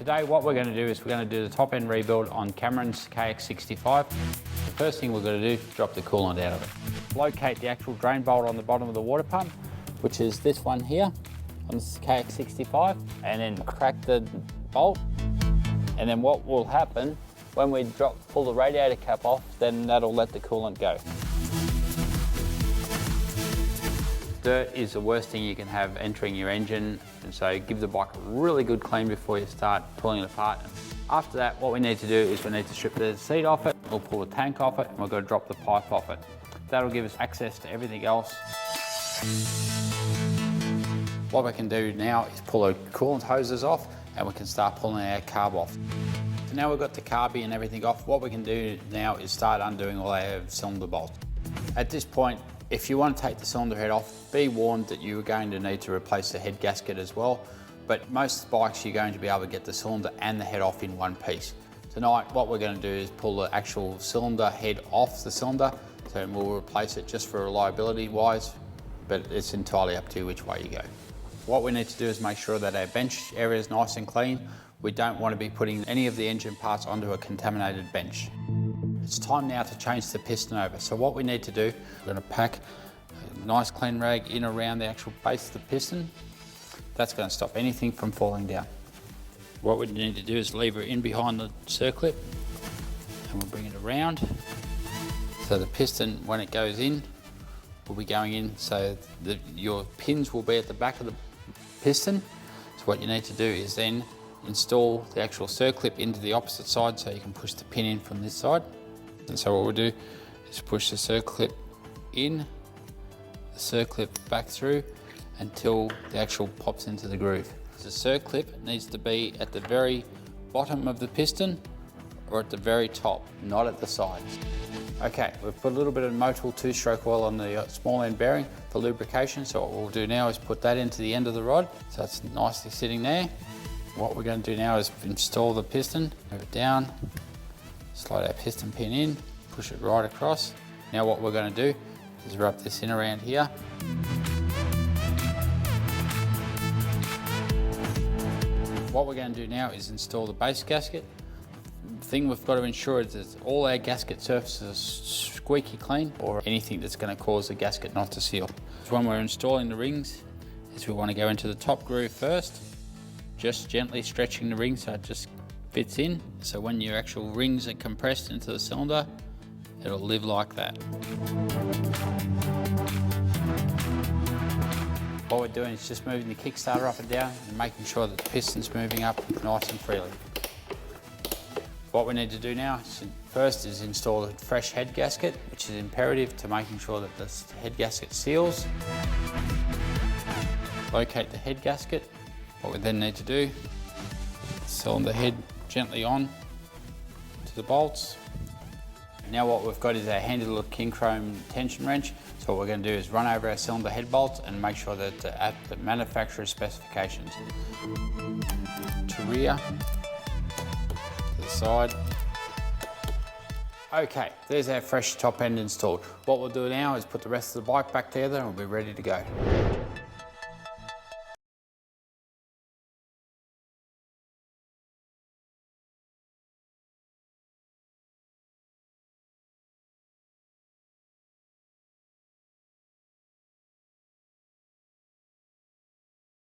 Today what we're going to do is we're going to do the top end rebuild on Cameron's KX65. The first thing we're going to do is drop the coolant out of it. Locate the actual drain bolt on the bottom of the water pump, which is this one here on this KX65, and then crack the bolt. And then what will happen when we pull the radiator cap off, then that'll let the coolant go. Dirt is the worst thing you can have entering your engine, and so give the bike a really good clean before you start pulling it apart. After that, what we need to do is we need to strip the seat off it, we'll pull the tank off it, and we're going to drop the pipe off it. That'll give us access to everything else. What we can do now is pull the coolant hoses off, and we can start pulling our carb off. So now we've got the carby and everything off, what we can do now is start undoing all our cylinder bolts. At this point, if you want to take the cylinder head off, be warned that you are going to need to replace the head gasket as well. But most bikes you're going to be able to get the cylinder and the head off in one piece. Tonight what we're going to do is pull the actual cylinder head off the cylinder, so we'll replace it just for reliability wise, but it's entirely up to you which way you go. What we need to do is make sure that our bench area is nice and clean. We don't want to be putting any of the engine parts onto a contaminated bench. It's time now to change the piston over. So what we need to do, we're going to pack a nice clean rag in around the actual base of the piston. That's going to stop anything from falling down. What we need to do is lever in behind the circlip, and we'll bring it around. So the piston, when it goes in, will be going in so that your pins will be at the back of the piston. So what you need to do is then install the actual circlip into the opposite side so you can push the pin in from this side. And so what we'll do is push the circlip in, the circlip back through until the actual pops into the groove. The circlip needs to be at the very bottom of the piston or at the very top, not at the sides. Okay, we've put a little bit of Motul 2-stroke oil on the small end bearing for lubrication, so what we'll do now is put that into the end of the rod, so it's nicely sitting there. What we're going to do now is install the piston, move it down, slide our piston pin in, push it right across. Now what we're going to do is wrap this in around here. What we're going to do now is install the base gasket. The thing we've got to ensure is that all our gasket surfaces are squeaky clean, or anything that's going to cause the gasket not to seal. So when we're installing the rings, is we want to go into the top groove first, just gently stretching the ring so it just fits in. So when your actual rings are compressed into the cylinder, it'll live like that. What we're doing is just moving the kickstarter up and down and making sure that the piston's moving up nice and freely. What we need to do now first is install a fresh head gasket, which is imperative to making sure that the head gasket seals. Locate the head gasket. What we then need to do, cylinder head gently on to the bolts. Now what we've got is our handy little king chrome tension wrench. So what we're going to do is run over our cylinder head bolts and make sure that they're at the manufacturer's specifications. To rear, to the side. Okay, there's our fresh top end installed. What we'll do now is put the rest of the bike back together and we'll be ready to go.